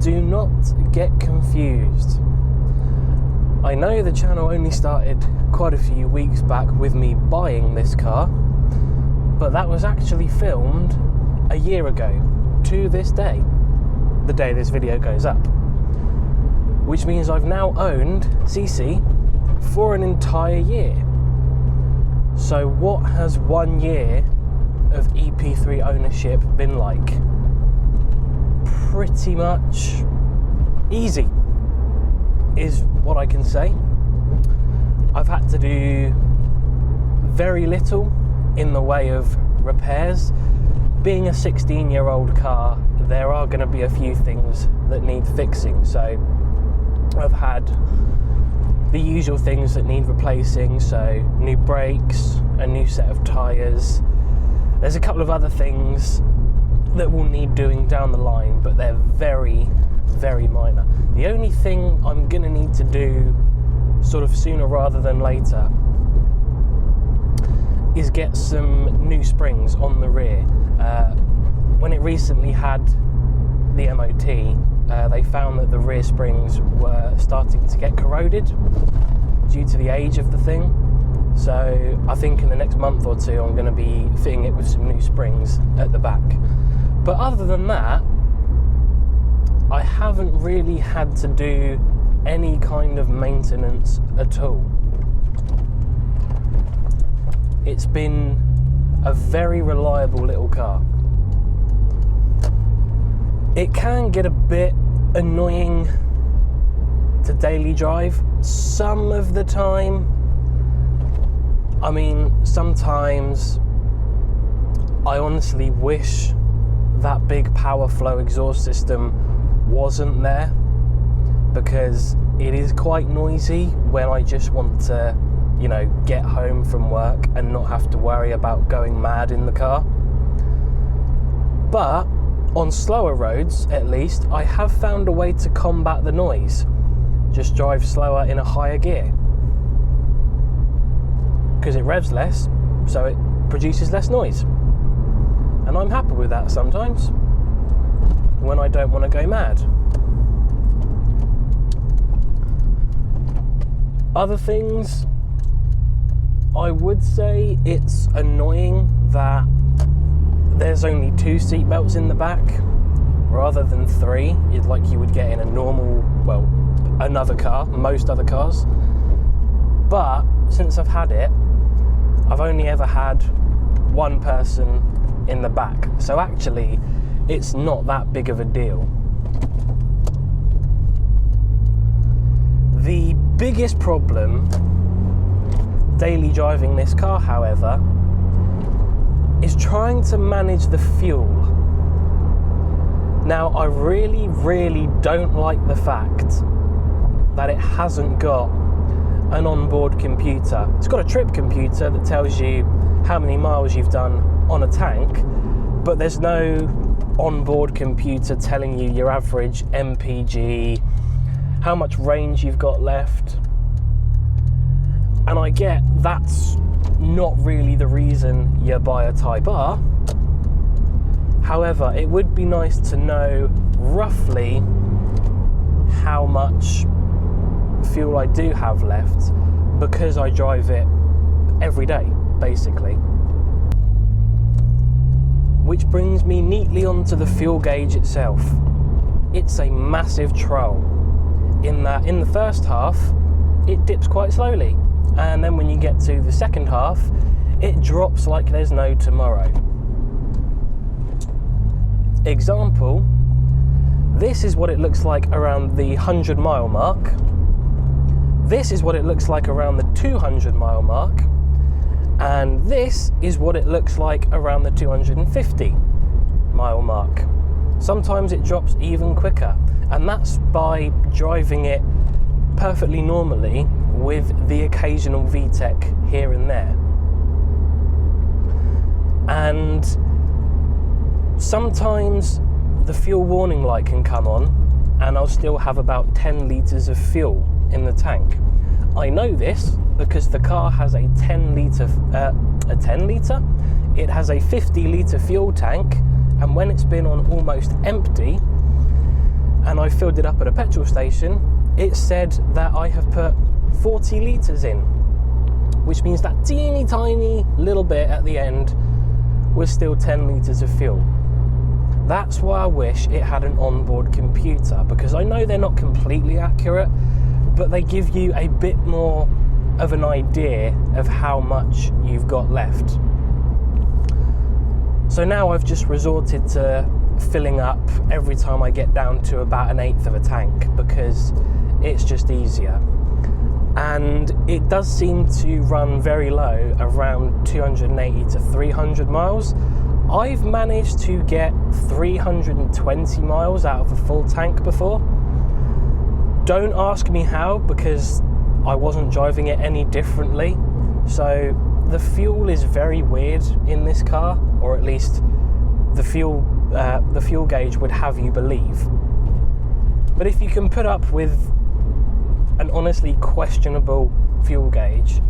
do not get confused. I know the channel only started quite a few weeks back with me buying this car, but that was actually filmed a year ago to this day, the day this video goes up. Which means I've now owned CC for an entire year. So what has 1 year of EP3 ownership been like? Pretty much easy, is what I can say. I've had to do very little in the way of repairs. Being a 16-year-old car, there are going to be a few things that need fixing. So I've had the usual things that need replacing, so new brakes, a new set of tyres. There's a couple of other things that will need doing down the line, but they're very, very minor. The only thing I'm going to need to do sort of sooner rather than later is get some new springs on the rear. When it recently had the MOT, they found that the rear springs were starting to get corroded due to the age of the thing. So I think in the next month or two I'm going to be fitting it with some new springs at the back. But other than that, I haven't really had to do any kind of maintenance at all. It's been a very reliable little car. It can get a bit annoying to daily drive some of the time. I mean, sometimes I honestly wish that big power flow exhaust system wasn't there, because it is quite noisy when I just want to, you know, get home from work and not have to worry about going mad in the car. But on slower roads, at least, I have found a way to combat the noise. Just drive slower in a higher gear, because it revs less, so it produces less noise. And I'm happy with that sometimes, when I don't want to go mad. Other things, I would say it's annoying that there's only 2 seat belts in the back rather than 3, like you would get in a normal, well, another car, most other cars. But since I've had it, I've only ever had one person in the back, so actually it's not that big of a deal. The biggest problem daily driving this car, however, is trying to manage the fuel. Now, I really, really don't like the fact that it hasn't got an onboard computer. It's got a trip computer that tells you how many miles you've done on a tank, but there's no onboard computer telling you your average MPG, how much range you've got left. And I get that's not really the reason you buy a Type R. However, it would be nice to know roughly how much fuel I do have left, because I drive it every day, basically. Which brings me neatly onto the fuel gauge itself. It's a massive troll, in that in the first half it dips quite slowly, and then when you get to the second half it drops like there's no tomorrow. Example, this is what it looks like around the 100-mile mark. This is what it looks like around the 200-mile mark. And this is what it looks like around the 250-mile mark. Sometimes it drops even quicker, and that's by driving it perfectly normally with the occasional VTEC here and there. And sometimes the fuel warning light can come on and I'll still have about 10 litres of fuel in the tank. I know this because the car has a 10 litre, it has a 50 litre fuel tank, and when it's been on almost empty, and I filled it up at a petrol station, it said that I have put 40 litres in, which means that teeny tiny little bit at the end was still 10 litres of fuel. That's why I wish it had an onboard computer, because I know they're not completely accurate, but they give you a bit more of an idea of how much you've got left. So now I've just resorted to filling up every time I get down to about 1/8 of a tank, because it's just easier. And it does seem to run very low, around 280 to 300 miles. I've managed to get 320 miles out of a full tank before. Don't ask me how, because I wasn't driving it any differently. So the fuel is very weird in this car, or at least the fuel gauge would have you believe. But if you can put up with an honestly questionable fuel gauge,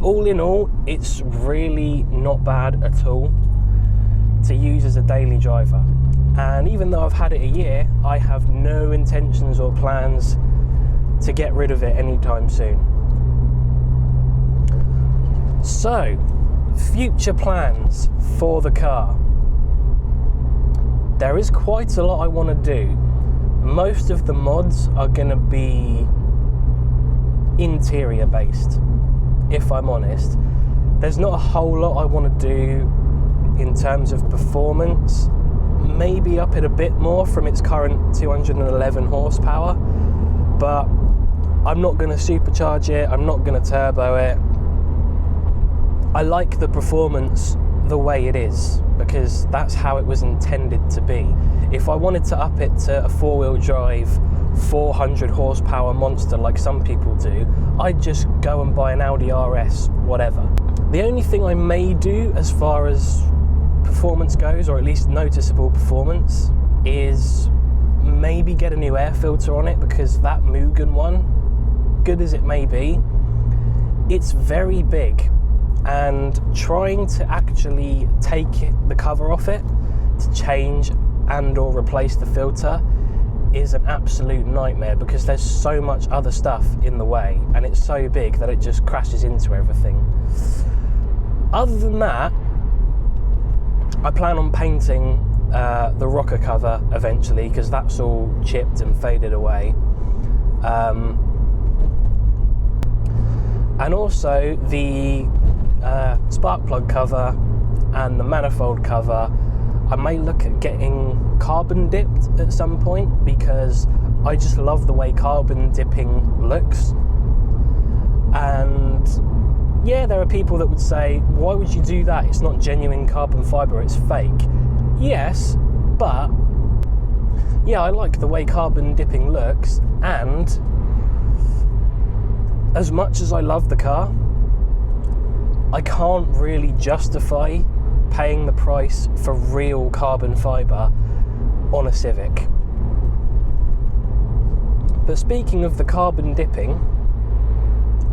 all in all, it's really not bad at all to use as a daily driver. And even though I've had it a year, I have no intentions or plans to get rid of it anytime soon. So, future plans for the car. There is quite a lot I want to do. Most of the mods are going to be interior based, if I'm honest. There's not a whole lot I want to do in terms of performance. Maybe up it a bit more from its current 211 horsepower, but I'm not going to supercharge it, I'm not going to turbo it. I like the performance the way it is, because that's how it was intended to be. If I wanted to up it to a 4-wheel drive 400 horsepower monster like some people do, I'd just go and buy an Audi RS, whatever. The only thing I may do as far as performance goes, or at least noticeable performance, is maybe get a new air filter on it, because that Mugen one, good as it may be, it's very big, and trying to actually take the cover off it to change and or replace the filter is an absolute nightmare, because there's so much other stuff in the way, and it's so big that it just crashes into everything. Other than that, I plan on painting the rocker cover eventually, because that's all chipped and faded away. And also the spark plug cover and the manifold cover, I may look at getting carbon dipped at some point, because I just love the way carbon dipping looks. And yeah, there are people that would say, why would you do that? It's not genuine carbon fibre, it's fake. Yes, but yeah, I like the way carbon dipping looks, and as much as I love the car, I can't really justify paying the price for real carbon fibre on a Civic. But speaking of the carbon dipping,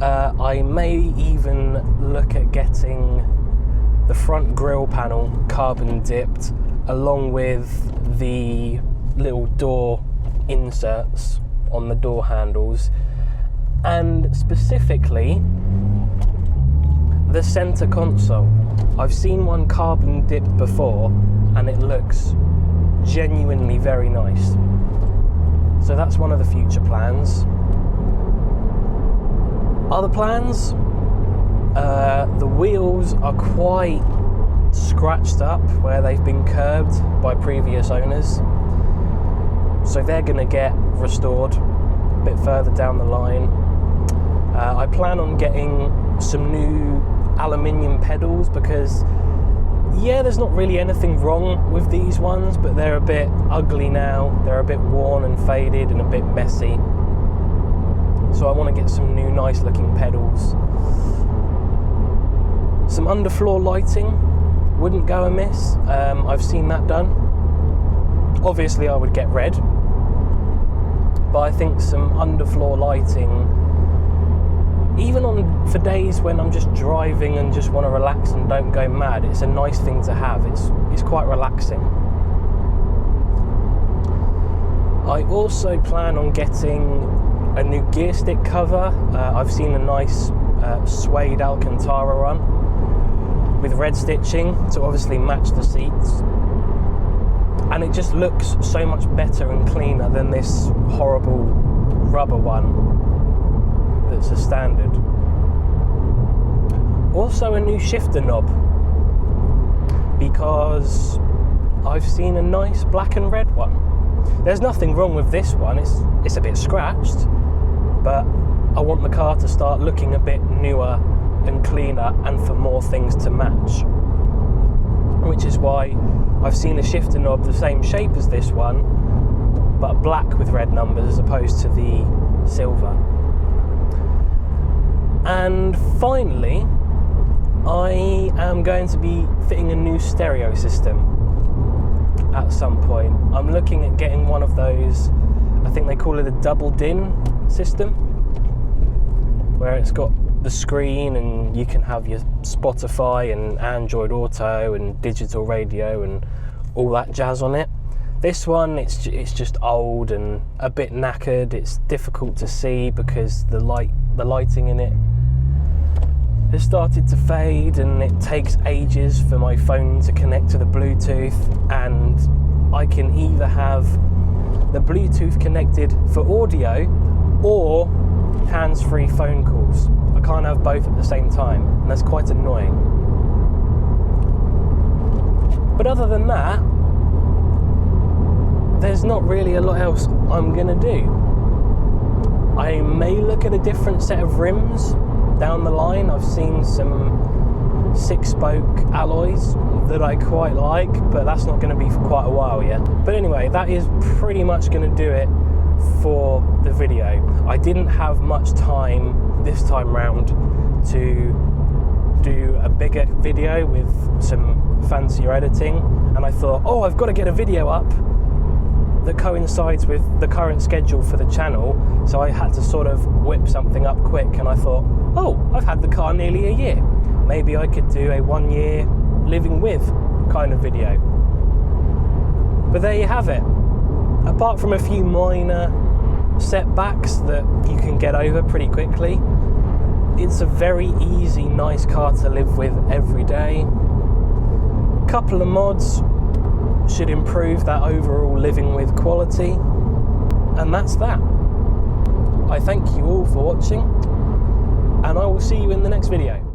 I may even look at getting the front grille panel carbon dipped, along with the little door inserts on the door handles, and specifically the center console. I've seen one carbon dipped before, and it looks genuinely very nice. So that's one of the future plans. Other plans, the wheels are quite scratched up where they've been curbed by previous owners, so they're going to get restored a bit further down the line. I plan on getting some new aluminium pedals, because yeah, there's not really anything wrong with these ones, but they're a bit ugly now, they're a bit worn and faded and a bit messy. So I want to get some new nice looking pedals. Some underfloor lighting wouldn't go amiss. I've seen that done. Obviously I would get red, but I think some underfloor lighting, even for days when I'm just driving and just want to relax and don't go mad, it's a nice thing to have. It's quite relaxing. I also plan on getting a new gear stick cover. I've seen a nice suede Alcantara one with red stitching to obviously match the seats, and it just looks so much better and cleaner than this horrible rubber one that's a standard. Also a new shifter knob, because I've seen a nice black and red one. There's nothing wrong with this one, it's a bit scratched, but I want the car to start looking a bit newer and cleaner and for more things to match, which is why I've seen a shifter knob the same shape as this one but black with red numbers as opposed to the silver. And finally, I am going to be fitting a new stereo system at some point. I'm looking at getting one of those, I think they call it a double din system, where it's got the screen and you can have your Spotify and Android Auto and digital radio and all that jazz on it. This one, it's just old and a bit knackered. It's difficult to see because the lighting in it has started to fade, and it takes ages for my phone to connect to the Bluetooth, and I can either have the Bluetooth connected for audio or hands-free phone calls. I can't have both at the same time, and that's quite annoying. But other than that, there's not really a lot else I'm gonna do. I may look at a different set of rims down the line. I've seen some 6-spoke alloys that I quite like, but that's not going to be for quite a while yet. But anyway, that is pretty much going to do it for the video. I didn't have much time this time round to do a bigger video with some fancier editing, and I thought, oh, I've got to get a video up that coincides with the current schedule for the channel, so I had to sort of whip something up quick, and I thought, oh, I've had the car nearly a year. Maybe I could do a 1 year living with kind of video. But there you have it. Apart from a few minor setbacks that you can get over pretty quickly, it's a very easy, nice car to live with every day. Couple of mods should improve that overall living with quality, and that's that. I thank you all for watching, and I will see you in the next video.